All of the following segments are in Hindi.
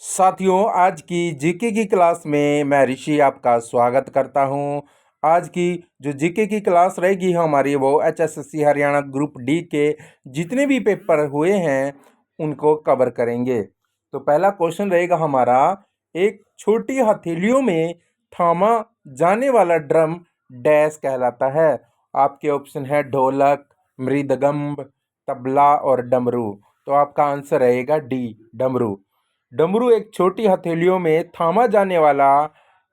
साथियों, आज की जीके की क्लास में मैं ऋषि आपका स्वागत करता हूं। आज की जो जीके की क्लास रहेगी हमारी वो एचएसएससी हरियाणा ग्रुप डी के जितने भी पेपर हुए हैं उनको कवर करेंगे। तो पहला क्वेश्चन रहेगा हमारा, एक छोटी हथेलियों में थामा जाने वाला ड्रम डैश कहलाता है। आपके ऑप्शन है ढोलक, मृदंगम, तबला और डमरू। तो आपका आंसर रहेगा डी, डमरू। डमरू एक छोटी हथेलियों में थामा जाने वाला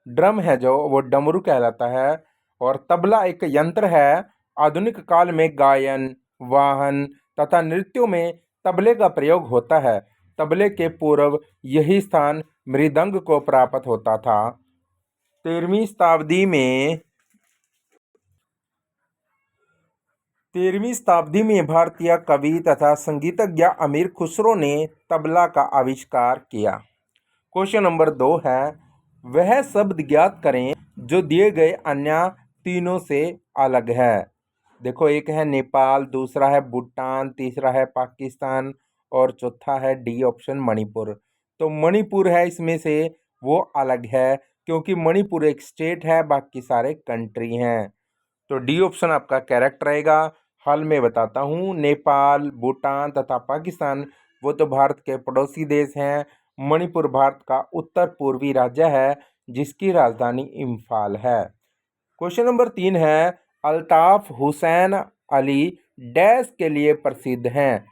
ड्रम है जो वो डमरू कहलाता है। और तबला एक यंत्र है। आधुनिक काल में गायन, वाहन तथा नृत्यों में तबले का प्रयोग होता है। तबले के पूर्व यही स्थान मृदंग को प्राप्त होता था। 13वीं शताब्दी में 13वीं शताब्दी में भारतीय कवि तथा संगीतज्ञ अमीर खुसरो ने तबला का आविष्कार किया। क्वेश्चन नंबर 2 है, वह शब्द ज्ञात करें जो दिए गए अन्य तीनों से अलग है। देखो, एक है नेपाल, दूसरा है भूटान, तीसरा है पाकिस्तान और चौथा है डी ऑप्शन मणिपुर। तो मणिपुर है इसमें से वो अलग है, क्योंकि मणिपुर एक स्टेट है, बाकी सारे कंट्री हैं। तो डी ऑप्शन आपका करेक्ट रहेगा। हाल में बताता हूँ, नेपाल, भूटान तथा पाकिस्तान वो तो भारत के पड़ोसी देश हैं। मणिपुर भारत का उत्तर पूर्वी राज्य है जिसकी राजधानी इम्फाल है। क्वेश्चन नंबर 3 है, अल्ताफ हुसैन अली डैश के लिए प्रसिद्ध हैं।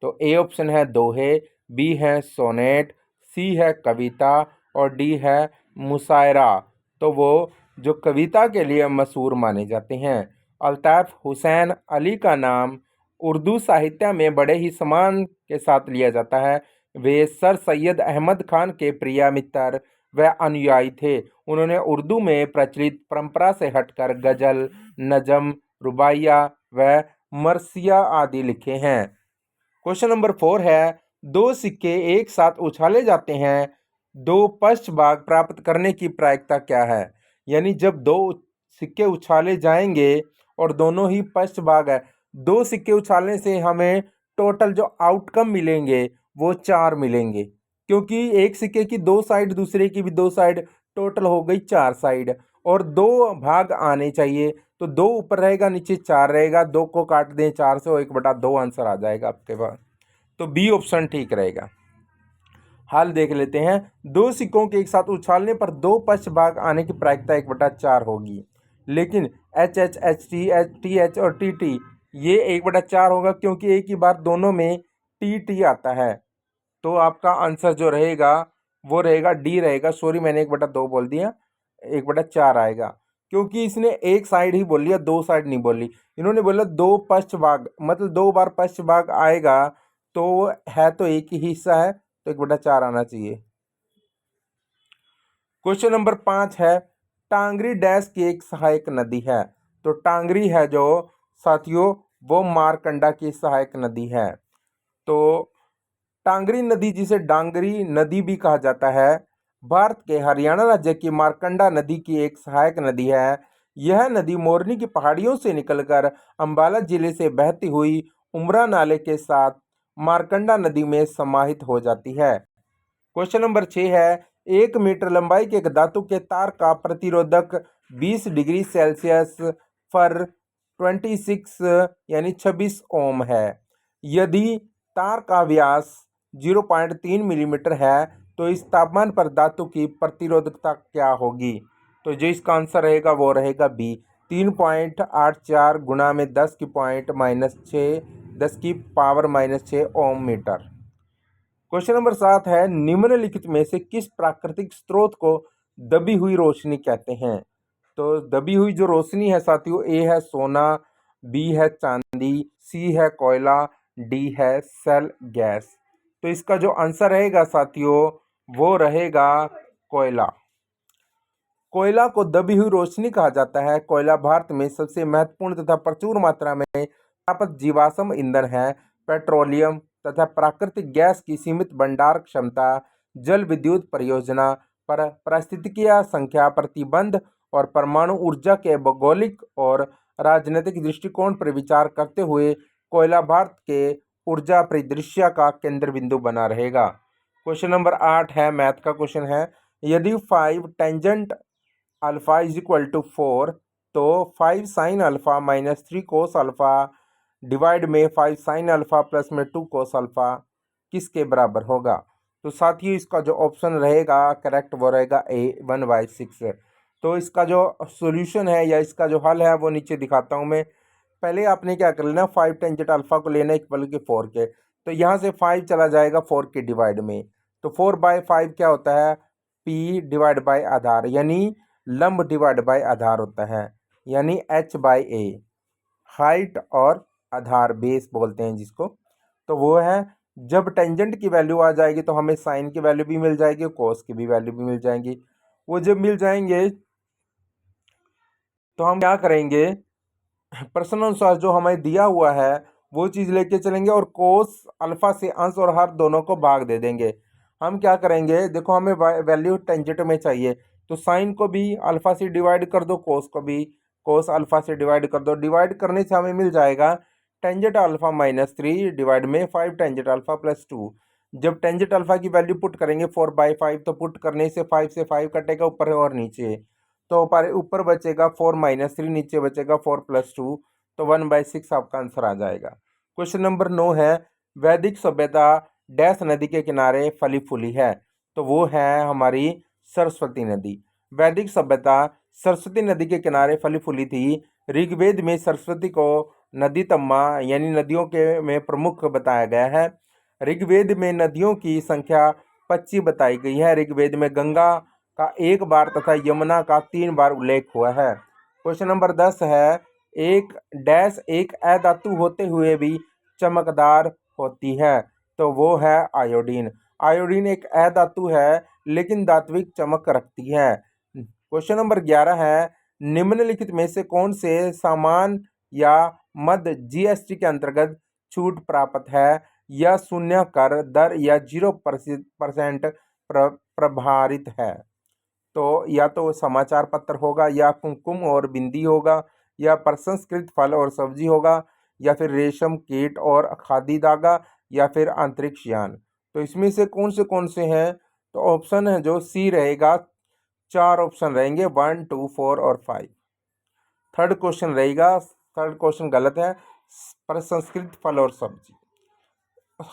तो ए ऑप्शन है दोहे, बी है सोनेट, सी है कविता और डी है मुशायरा। तो वो जो कविता के लिए मशहूर माने जाते हैं। अल्ताफ हुसैन अली का नाम उर्दू साहित्य में बड़े ही सम्मान के साथ लिया जाता है। वे सर सैयद अहमद खान के प्रिय मित्र व अनुयायी थे। उन्होंने उर्दू में प्रचलित परंपरा से हटकर गजल, नज़म, रुबाइया व मरसिया आदि लिखे हैं। क्वेश्चन नंबर 4 है, दो सिक्के एक साथ उछाले जाते हैं, दो पश्च भाग प्राप्त करने की प्रायिकता क्या है। यानी जब दो सिक्के उछाले जाएंगे और दोनों ही पश्च भाग है, दो सिक्के उछालने से हमें टोटल जो आउटकम मिलेंगे वो 4 मिलेंगे, क्योंकि एक सिक्के की 2 साइड, दूसरे की भी 2 साइड, टोटल हो गई 4 साइड और 2 भाग आने चाहिए। तो 2 ऊपर रहेगा, नीचे 4 रहेगा, 2 को काट दें 4 से, 1/2 आंसर आ जाएगा आपके पास। तो बी ऑप्शन ठीक रहेगा। हाल देख लेते हैं, दो सिक्कों के एक साथ उछालने पर दो पश्च भाग आने की प्रायिकता 1/4 होगी, लेकिन H H, H T H और टी टी ये 1/4 होगा, क्योंकि एक ही बार दोनों में टी टी आता है। तो आपका आंसर जो रहेगा वो रहेगा डी रहेगा। सॉरी, मैंने 1/2 बोल दिया, 1/4 आएगा, क्योंकि इसने एक साइड ही बोल लिया, 2 साइड नहीं बोली। इन्होंने बोला 2 पश्च भाग, मतलब 2 बार पश्च भाग आएगा, तो है तो एक ही हिस्सा है, तो 1/4 आना चाहिए। क्वेश्चन नंबर 5 है, टांगरी डैश की एक सहायक नदी है। तो टांगरी है जो साथियों वो मारकंडा की सहायक नदी है। तो टांगरी नदी, जिसे डांगरी नदी भी कहा जाता है, भारत के हरियाणा राज्य की मारकंडा नदी की एक सहायक नदी है। यह नदी मोरनी की पहाड़ियों से निकलकर अंबाला जिले से बहती हुई उमरा नाले के साथ मारकंडा नदी में समाहित हो जाती है। क्वेश्चन नंबर 6 है, 1 मीटर लंबाई के एक धातु के तार का प्रतिरोधक 20 डिग्री सेल्सियस पर 26 यानी 26 ओम है। यदि तार का व्यास 0.3 मिलीमीटर है तो इस तापमान पर धातु की प्रतिरोधकता क्या होगी। तो जो इसका आंसर रहेगा वो रहेगा बी, 3.84 गुणा में 10 की पॉइंट -6, 10 की पावर -6 ओम मीटर। क्वेश्चन नंबर 7 है, निम्नलिखित में से किस प्राकृतिक स्रोत को दबी हुई रोशनी कहते हैं। तो दबी हुई जो रोशनी है साथियों, ए है सोना, बी है चांदी, सी है कोयला, डी है सेल गैस। तो इसका जो आंसर रहेगा साथियों वो रहेगा कोयला। कोयला को दबी हुई रोशनी कहा जाता है। कोयला भारत में सबसे महत्वपूर्ण तथा प्रचुर मात्रा में प्राप्त जीवाश्म ईंधन है। पेट्रोलियम तथा प्राकृतिक गैस की सीमित भंडार क्षमता, जल विद्युत परियोजना पर पारिस्थितिकीय संख्या प्रतिबंध और परमाणु ऊर्जा के भौगोलिक और राजनीतिक दृष्टिकोण पर विचार करते हुए कोयला भारत के ऊर्जा परिदृश्य का केंद्र बिंदु बना रहेगा। क्वेश्चन नंबर 8 है, मैथ का क्वेश्चन है, यदि 5 tangent alpha is equal to 4 तो 5 sine alpha minus 3 cos alpha divide में 5 साइन अल्फा प्लस में 2 कोस अल्फा किसके बराबर होगा। तो साथियों इसका जो ऑप्शन रहेगा करेक्ट वो रहेगा ए 1/6। तो इसका जो सॉल्यूशन है या इसका जो हल है वो नीचे दिखाता हूँ मैं। पहले आपने क्या कर लेना, 5 टेंजेंट अल्फा को लेना इक्वल के 4 के, तो यहाँ से 5 चला जाएगा 4 के डिवाइड में, तो 4/5 क्या होता है, p डिवाइड बाय आधार, यानी लंब डिवाइड बाय आधार होता है, यानी h/a, हाइट और आधार बेस बोलते हैं जिसको। तो वो है, जब टेंजेंट की वैल्यू आ जाएगी तो हमें साइन की वैल्यू भी मिल जाएगी, कोस की भी वैल्यू भी मिल जाएंगी। वो जब मिल जाएंगे तो हम क्या करेंगे, प्रश्न अनुसार जो हमें दिया हुआ है वो चीज़ लेके चलेंगे और कोस अल्फा से अंश और हर दोनों को भाग दे देंगे। हम क्या करेंगे, देखो हमें वैल्यू टेंजेंट में चाहिए, तो साइन को भी अल्फा से डिवाइड कर दो, कोस को भी कोस अल्फा से डिवाइड कर दो। डिवाइड करने से हमें मिल जाएगा टेंजेंट अल्फा -3 डिवाइड में 5 टेंजेंट अल्फा प्लस 2। जब टेंजेंट अल्फा की वैल्यू पुट करेंगे 4/5, तो पुट करने से 5 से 5 कटेगा ऊपर और नीचे, तो ऊपर बचेगा 4-3, नीचे बचेगा 4+2, तो 1/6 आपका आंसर आ जाएगा। क्वेश्चन नंबर 9 है, वैदिक सभ्यता डैश नदी के किनारे फली फूली है, तो वो है हमारी सरस्वती नदी। वैदिक सभ्यता सरस्वती नदी के किनारे फली फूली थी। ऋग्वेद में सरस्वती को नदी तम्मा यानी नदियों के में प्रमुख बताया गया है। ऋग्वेद में नदियों की संख्या 25 बताई गई है। ऋग्वेद में गंगा का 1 बार तथा यमुना का 3 बार उल्लेख हुआ है। क्वेश्चन नंबर 10 है, एक डैश एक अधातु होते हुए भी चमकदार होती है, तो वो है आयोडीन। आयोडीन एक अधातु है लेकिन धात्विक चमक रखती है। क्वेश्चन नंबर 11 है, निम्नलिखित में से कौन से सामान या मद जीएसटी के अंतर्गत छूट प्राप्त है, या शून्य कर दर या 0% प्रभारित है। तो या तो समाचार पत्र होगा, या कुमकुम और बिंदी होगा, या प्रसंस्कृत फल और सब्जी होगा, या फिर रेशम कीट और खादी धागा, या फिर अंतरिक्ष यान। तो इसमें से कौन से हैं, तो ऑप्शन है जो सी रहेगा, 4 ऑप्शन रहेंगे 1, 2, 4 और 5। थर्ड क्वेश्चन रहेगा, थर्ड क्वेश्चन गलत है, प्रसंस्कृत फल और सब्जी।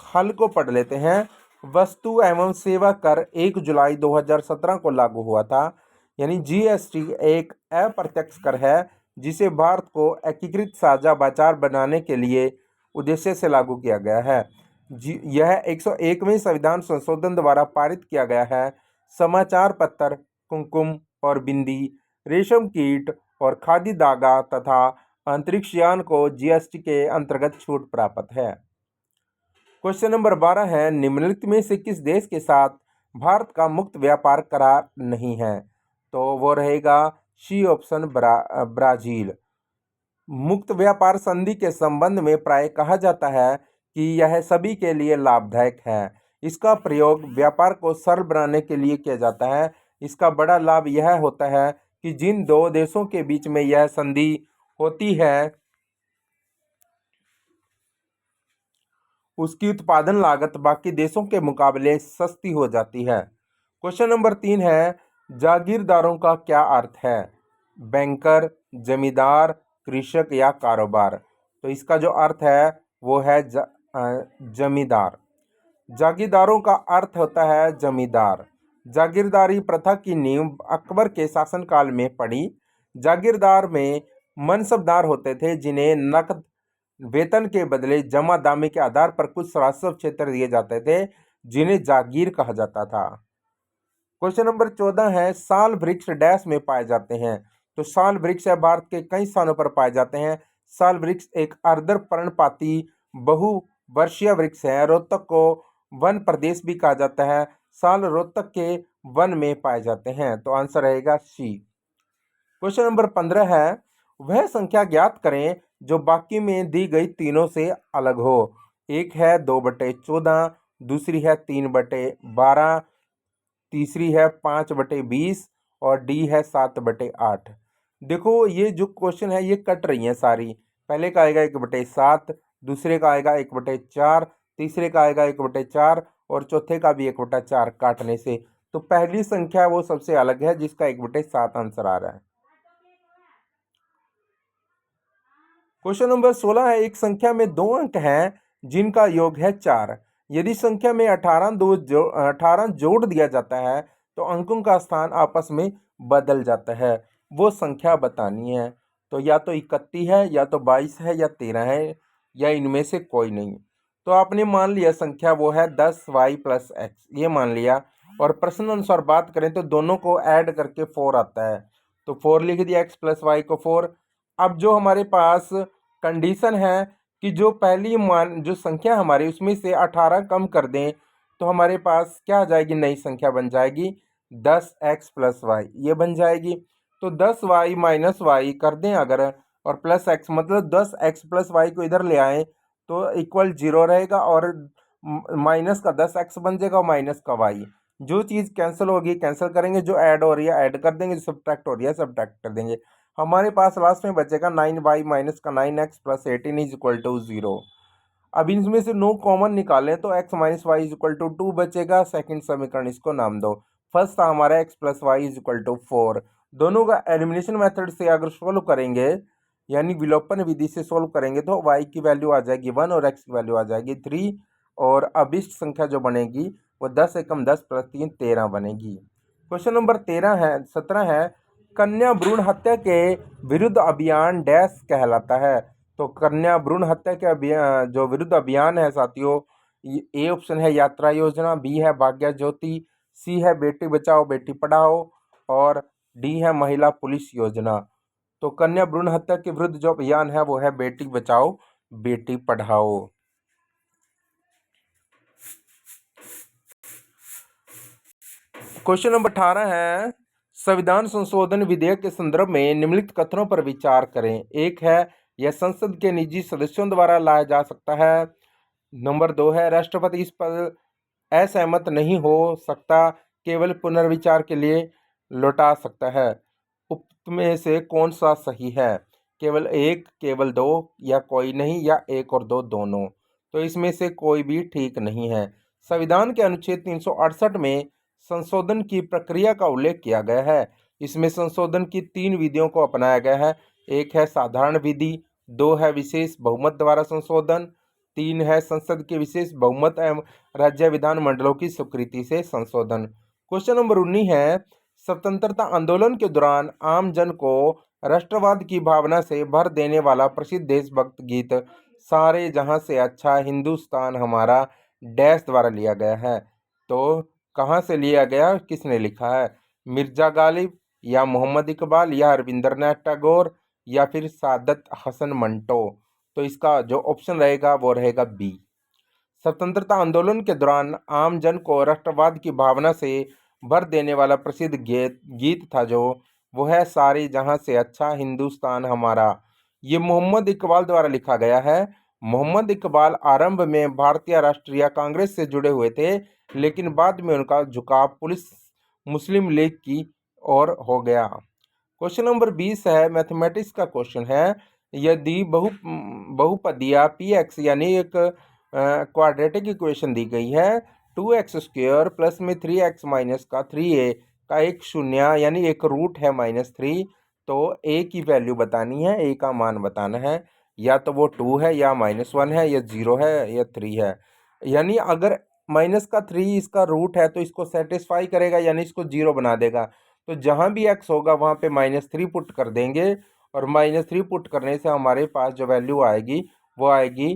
हल को पढ़ लेते हैं। वस्तु एवं सेवा कर 1 जुलाई 2017 को लागू हुआ था, यानी जीएसटी एक अप्रत्यक्ष कर है जिसे भारत को एकीकृत साझा बाजार बनाने के लिए उद्देश्य से लागू किया गया है। यह 101वें संविधान संशोधन द्वारा पारित किया गया है। समाचार पत्र, कुमकुम और बिंदी, रेशम कीट और खादी धागा तथा अंतरिक्ष यान को जीएसटी के अंतर्गत छूट प्राप्त है। क्वेश्चन नंबर 12 है, निम्नलिखित में से किस देश के साथ भारत का मुक्त व्यापार करार नहीं है, तो वो रहेगा सी ऑप्शन, ब्राजील। मुक्त व्यापार संधि के संबंध में प्राय कहा जाता है कि यह सभी के लिए लाभदायक है। इसका प्रयोग व्यापार को सरल बनाने के लिए किया जाता है। इसका बड़ा लाभ यह होता है कि जिन दो देशों के बीच में यह संधि होती है उसकी उत्पादन लागत बाकी देशों के मुकाबले सस्ती हो जाती है। क्वेश्चन नंबर 3 है, जागीरदारों का क्या अर्थ है, बैंकर, जमींदार, कृषक या कारोबार। तो इसका जो अर्थ है वो है जमींदार। जागीरदारों का अर्थ होता है जमींदार। जागीरदारी प्रथा की नींव अकबर के शासनकाल में पड़ी। जागीरदार में मनसबदार होते थे जिन्हें नकद वेतन के बदले जमा दामे के आधार पर कुछ राजस्व क्षेत्र दिए जाते थे जिन्हें जागीर कहा जाता था। क्वेश्चन नंबर 14 है, साल वृक्ष डैश में पाए जाते हैं, तो साल वृक्ष है भारत के कई स्थानों पर पाए जाते हैं। साल वृक्ष एक अर्ध पर्णपाती बहुवर्षीय वृक्ष है। रोहतक को वन प्रदेश भी कहा जाता है। साल रोहतक के वन में पाए जाते हैं, तो आंसर रहेगा सी। क्वेश्चन नंबर 15 है, वह संख्या ज्ञात करें जो बाकी में दी गई तीनों से अलग हो। एक है 2/14, दूसरी है 3/12, तीसरी है 5/20 और डी है 7/8। देखो ये जो क्वेश्चन है ये कट रही हैं सारी। पहले का आएगा 1/7, दूसरे का आएगा 1/4, तीसरे का आएगा 1/4 और चौथे का भी 1/4 काटने से। तो पहली संख्या वो सबसे अलग है जिसका 1/7 आंसर आ रहा है। क्वेश्चन नंबर 16 है, एक संख्या में 2 अंक हैं जिनका योग है 4। यदि संख्या में 18 जोड़ दिया जाता है तो अंकों का स्थान आपस में बदल जाता है। वो संख्या बतानी है। तो या तो 31 है, या तो 22 है, या 13 है, या इनमें से कोई नहीं। तो आपने मान लिया संख्या वो है 10y + x, ये मान लिया। और प्रश्न अनुसार बात करें तो दोनों को ऐड करके 4 आता है। तो 4 लिख दिया, x + y को 4। अब जो हमारे पास कंडीशन है कि जो पहली मान जो संख्या हमारी उसमें से 18 कम कर दें तो हमारे पास क्या आ जाएगी, नई संख्या बन जाएगी 10x + y, ये बन जाएगी। तो 10y - y कर दें अगर, और प्लस x, मतलब 10x + y को इधर ले आए तो इक्वल 0 रहेगा, और माइनस का 10x बन जाएगा और माइनस का y। जो चीज़ कैंसिल होगी कैंसिल करेंगे, जो ऐड हो रही है ऐड कर देंगे, जो सब्ट्रैक्ट हो रही है सब्ट्रैक्ट कर देंगे। हमारे पास लास्ट में बचेगा 9y - 9x + 18 = 0। अब इनमें से 9 कॉमन निकालें तो x - y = 2 बचेगा। सेकंड समीकरण इसको नाम दो। फर्स्ट था हमारा x + y = 4। दोनों का एलिमिनेशन मेथड से अगर सोल्व करेंगे, यानी विलोपन विधि से सोल्व करेंगे, तो y की वैल्यू आ जाएगी 1 और x की वैल्यू आ जाएगी 3। और अभिष्ट संख्या जो बनेगी वो 10 एकम 10 + 3 13 बनेगी। क्वेश्चन नंबर 17 है, कन्या भ्रूण हत्या के विरुद्ध अभियान डैश कहलाता है। तो कन्या भ्रूण हत्या के अभियान जो विरुद्ध अभियान है साथियों, ए ऑप्शन है यात्रा योजना, बी है भाग्य ज्योति, सी है बेटी बचाओ बेटी पढ़ाओ, और डी है महिला पुलिस योजना। तो कन्या भ्रूण हत्या के विरुद्ध जो अभियान है वो है बेटी बचाओ बेटी पढ़ाओ। क्वेश्चन नंबर 18 है, संविधान संशोधन विधेयक के संदर्भ में निम्नलिखित कथनों पर विचार करें। एक है, यह संसद के निजी सदस्यों द्वारा लाया जा सकता है। नंबर 2 है, राष्ट्रपति इस पर असहमत नहीं हो सकता, केवल पुनर्विचार के लिए लौटा सकता है। उक्त में से कौन सा सही है? केवल एक, केवल दो, या कोई नहीं, या एक और दो दोनों? तो इसमें से कोई भी ठीक नहीं है। संविधान के अनुच्छेद 368 में संशोधन की प्रक्रिया का उल्लेख किया गया है। इसमें संशोधन की 3 विधियों को अपनाया गया है। एक है साधारण विधि, 2 है विशेष बहुमत द्वारा संशोधन, 3 है संसद के विशेष बहुमत एवं राज्य विधानमंडलों की स्वीकृति से संशोधन। क्वेश्चन नंबर 19 है, स्वतंत्रता आंदोलन के दौरान आम जन को राष्ट्रवाद की भावना से भर देने वाला प्रसिद्ध देशभक्त गीत सारे जहां से अच्छा हिंदुस्तान हमारा डैश द्वारा लिया गया है। तो कहाँ से लिया गया, किसने लिखा है? मिर्जा गालिब, या मोहम्मद इकबाल, या रविंद्रनाथ टैगोर, या फिर सादत हसन मंटो? तो इसका जो ऑप्शन रहेगा वो रहेगा बी। स्वतंत्रता आंदोलन के दौरान आम जन को राष्ट्रवाद की भावना से भर देने वाला प्रसिद्ध गीत था जो, वो है सारे जहां से अच्छा हिंदुस्तान हमारा। ये मोहम्मद इकबाल द्वारा लिखा गया है। मोहम्मद इकबाल आरंभ में भारतीय राष्ट्रीय कांग्रेस से जुड़े हुए थे, लेकिन बाद में उनका झुकाव पुलिस मुस्लिम लीग की ओर हो गया। क्वेश्चन नंबर 20 है, मैथमेटिक्स का क्वेश्चन है। यदि बहुपदीय px यानी एक क्वाड्रेटिक इक्वेशन दी गई है, 2x² प्लस में 3x माइनस का 3a का एक शून्य यानी एक रूट है -3, तो a की वैल्यू बतानी है, a का मान बताना है। या तो वो 2 है, या -1 है, या 0 है, या 3 है। यानी अगर माइनस का 3 इसका रूट है तो इसको सेटिस्फाई करेगा, यानी इसको 0 बना देगा। तो जहाँ भी x होगा वहाँ पे -3 पुट कर देंगे, और -3 पुट करने से हमारे पास जो वैल्यू आएगी वो आएगी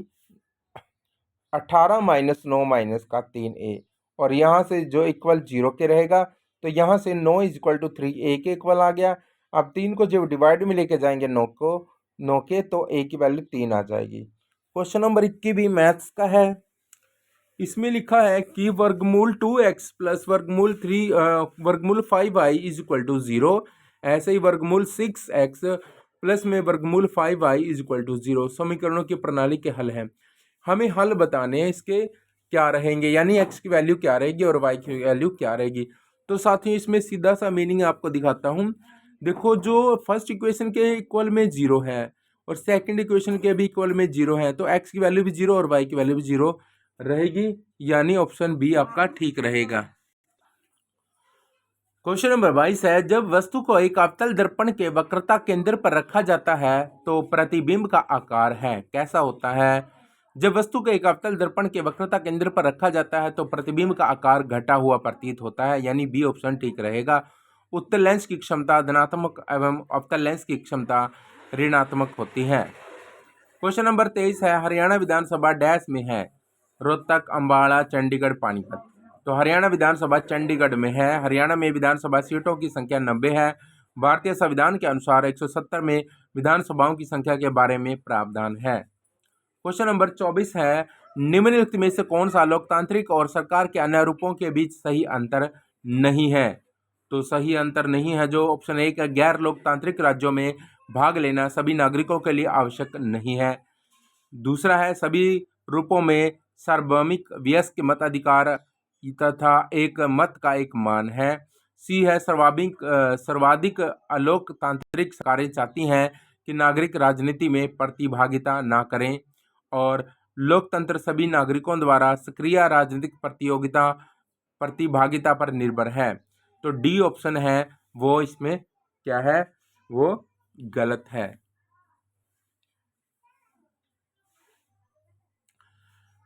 18 - 9 - का 3a। और यहाँ से जो इक्वल 0 के रहेगा, तो यहाँ से 9 = 3 a के इक्वल आ गया। अब 3 को जब डिवाइड में लेके जाएंगे 9 के, तो a की वैल्यू 3 आ जाएगी। क्वेश्चन नंबर 21 भी मैथ्स का है। इसमें लिखा है कि वर्गमूल 2x प्लस वर्गमूल 5y = 0। ऐसे ही वर्गमूल 6x प्लस में वर्गमूल 5y = 0 समीकरणों की प्रणाली के हल हैं। हमें हल बताने हैं इसके क्या रहेंगे, यानी x की वैल्यू क्या रहेगी और y की वैल्यू क्या रहेगी। तो साथियों इसमें सीधा सा मीनिंग आपको दिखाता हूँ। देखो, जो फर्स्ट इक्वेशन के इक्वल में 0 है और सेकंड इक्वेशन के भी इक्वल में 0 है, तो x की वैल्यू भी 0 और y की वैल्यू भी 0। रहेगी, यानी ऑप्शन बी आपका ठीक रहेगा। क्वेश्चन नंबर 22 है, जब वस्तु को एक अवतल दर्पण के वक्रता केंद्र पर रखा जाता है तो प्रतिबिंब का आकार है कैसा होता है? जब वस्तु को एक अवतल दर्पण के वक्रता केंद्र पर रखा जाता है तो प्रतिबिंब का आकार घटा हुआ प्रतीत होता है, यानी बी ऑप्शन ठीक रहेगा। उत्तल लेंस की क्षमता धनात्मक एवं अवतल लेंस की क्षमता ऋणात्मक होती है। क्वेश्चन नंबर 23 है, हरियाणा विधानसभा डैश में है? रोहतक, अंबाला, चंडीगढ़, पानीपत। तो हरियाणा विधानसभा चंडीगढ़ में है। हरियाणा में विधानसभा सीटों की संख्या 90 है। भारतीय संविधान के अनुसार 170 में विधानसभाओं की संख्या के बारे में प्रावधान है। क्वेश्चन नंबर 24 है, निम्नलिखित में से कौन सा लोकतांत्रिक और सरकार के अन्य रूपों के बीच सही अंतर नहीं है? तो सही अंतर नहीं है जो ऑप्शन 1 है, गैर लोकतांत्रिक राज्यों में भाग लेना सभी नागरिकों के लिए आवश्यक नहीं है। दूसरा है, सभी रूपों में सार्वभौमिक वयस्क मताधिकार तथा एक मत का एक मान है। सी है, सर्वाधिक अलोकतांत्रिक सरकारें चाहती हैं कि नागरिक राजनीति में प्रतिभागिता ना करें और लोकतंत्र सभी नागरिकों द्वारा सक्रिय राजनीतिक प्रतिभागिता पर निर्भर है। तो डी ऑप्शन है वो इसमें क्या है, वो गलत है।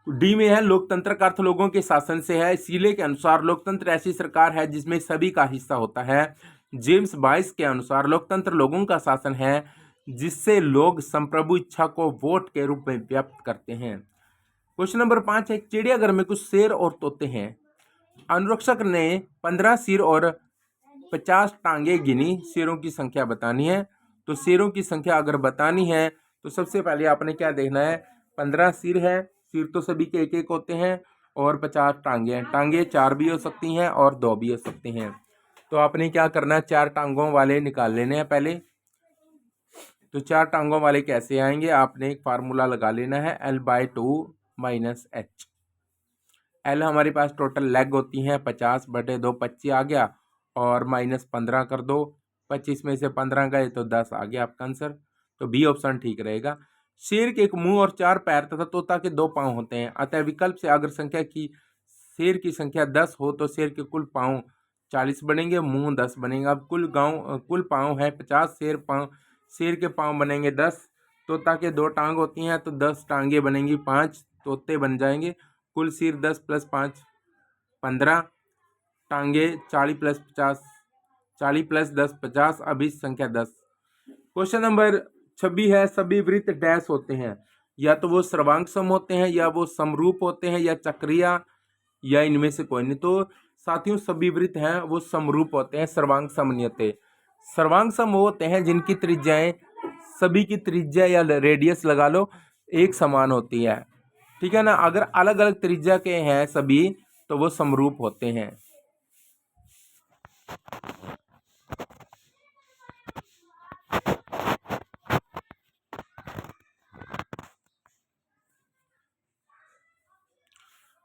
डी में है, लोकतंत्र का अर्थ लोगों के शासन से है। सीले के अनुसार लोकतंत्र ऐसी सरकार है जिसमें सभी का हिस्सा होता है। जेम्स बाइस के अनुसार लोकतंत्र लोगों का शासन है जिससे लोग संप्रभु इच्छा को वोट के रूप में व्यक्त करते हैं। क्वेश्चन नंबर 5 है, चिड़ियाघर में कुछ शेर और तोते हैं। अनुरक्षक ने 15 सिर और 50 टांगे गिनी, शेरों की संख्या बतानी है। तो शेरों की संख्या अगर बतानी है तो सबसे पहले आपने क्या देखना है, 15 सिर है, सिर तो सभी के एक एक होते हैं, और 50 टांगे हैं। टांगे 4 भी हो सकती हैं और 2 भी हो सकते हैं। तो आपने क्या करना है, 4 टांगों वाले निकाल लेने हैं पहले। तो 4 टांगों वाले कैसे आएंगे, आपने एक फार्मूला लगा लेना है, L/2 - H। L हमारे पास टोटल लेग होती हैं 50/2, 25 आ गया, और -15 कर दो, 25 में से 15 गए तो 10 आ गया आपका आंसर। तो बी ऑप्शन ठीक रहेगा। शेर के एक मुंह और 4 पैर तथा तोता के 2 पांव होते हैं, अतः विकल्प से अगर शेर की संख्या 10 हो तो शेर के कुल पांव 40 बनेंगे, मुंह 10 बनेगा। अब कुल पांव है 50, शेर के पांव बनेंगे 10, तोता के 2 टांग होती हैं तो 10 टांगे बनेंगी, 5 तोते बन जाएंगे। कुल सिर 10 + 5 15, टांगे 40 + 50, 40 + 10 50, अभी संख्या 10। क्वेश्चन नंबर 26 है, सभी वृत्त डैश होते हैं, या तो वो सर्वांग सम होते हैं, या वो समरूप होते हैं, या चक्रीय, या इनमें से कोई नहीं। तो साथियों सभी वृत्त हैं वो समरूप होते हैं, सर्वांग सम नहीं होते। सर्वांग सम वो होते हैं जिनकी त्रिज्याएं, सभी की त्रिज्या या रेडियस लगा लो, एक समान होती है, ठीक है ना। अगर अलग अलग त्रिज्या के हैं सभी तो वो समरूप होते हैं।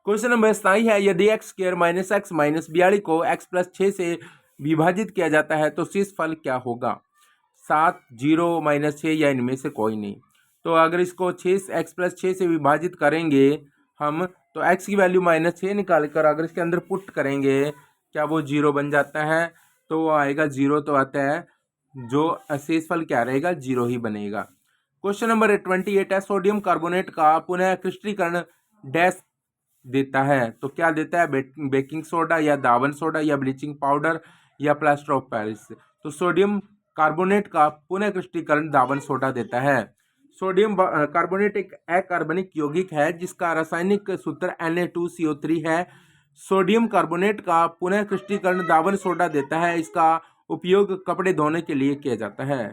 क्वेश्चन नंबर 27 है, यदि x² - x - 42 को x + 6 से विभाजित किया जाता है तो शेष फल क्या होगा? 7, 0, -6 या इनमें से कोई नहीं। तो अगर इसको x + 6 से विभाजित करेंगे हम, तो x की वैल्यू -6 निकाल कर अगर इसके अंदर पुट करेंगे, क्या वो 0 बन जाता है? तो वो आएगा 0, तो आता है जो शेष फल क्या रहेगा, 0 ही बनेगा। क्वेश्चन नंबर 28 है, सोडियम कार्बोनेट का पुनः क्रिस्टलीकरण डैश देता है, तो क्या देता है, बेकिंग सोडा, या दावन सोडा, या ब्लीचिंग पाउडर, या प्लास्टर ऑफ पेरिस। तो सोडियम कार्बोनेट का पुनः क्रिस्टलीकरण दावन सोडा देता है। सोडियम कार्बोनेट एक अकार्बनिक यौगिक है जिसका रासायनिक सूत्र Na2CO3 है। सोडियम कार्बोनेट का पुनः क्रिस्टलीकरण दावन सोडा देता है, इसका उपयोग कपड़े धोने के लिए किया जाता है।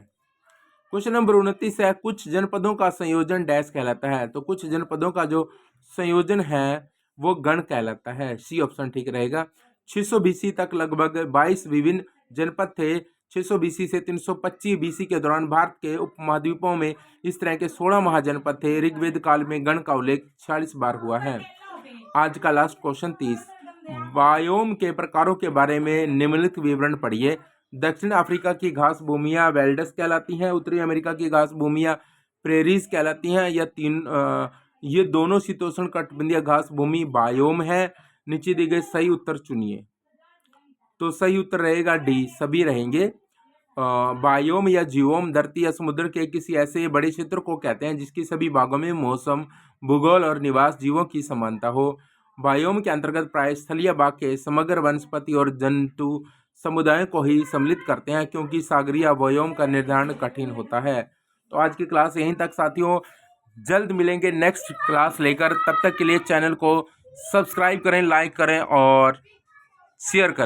क्वेश्चन नंबर 29 है, कुछ जनपदों का संयोजन डैश कहलाता है। तो कुछ जनपदों का जो संयोजन है वो गण कहलाता है, सी ऑप्शन ठीक रहेगा। 600 बीसी तक लगभग 22 विभिन्न जनपद थे। 600 बीसी से 325 बीसी के दौरान भारत के उपमहाद्वीपों में इस तरह के 16 महाजनपद थे। ऋग्वेद काल में गण का उल्लेख 46 बार हुआ है। आज का लास्ट क्वेश्चन 30, बायोम के प्रकारों के बारे में निम्नलिखित विवरण पढ़िए। दक्षिण अफ्रीका की घास भूमियाँ वेल्डस कहलाती हैं। उत्तरी अमेरिका की घास भूमियाँ प्रेरीज कहलाती हैं। ये दोनों शीतोष्ण कटिबंधीय घास भूमि बायोम है। नीचे दिए गए सही उत्तर चुनिए। तो सही उत्तर रहेगा डी, सभी रहेंगे। बायोम या जीवोम धरती या समुद्र के किसी ऐसे बड़े क्षेत्र को कहते हैं जिसकी सभी भागों में मौसम, भूगोल और निवास जीवों की समानता हो। बायोम के अंतर्गत प्राय स्थलीय भाग के समग्र वनस्पति और जंतु समुदायों को ही सम्मिलित करते हैं, क्योंकि सागरीय बायोम का निर्धारण कठिन होता है। तो आज की क्लास यहीं तक साथियों, जल्द मिलेंगे नेक्स्ट क्लास लेकर। तब तक के लिए चैनल को सब्सक्राइब करें, लाइक करें और शेयर करें।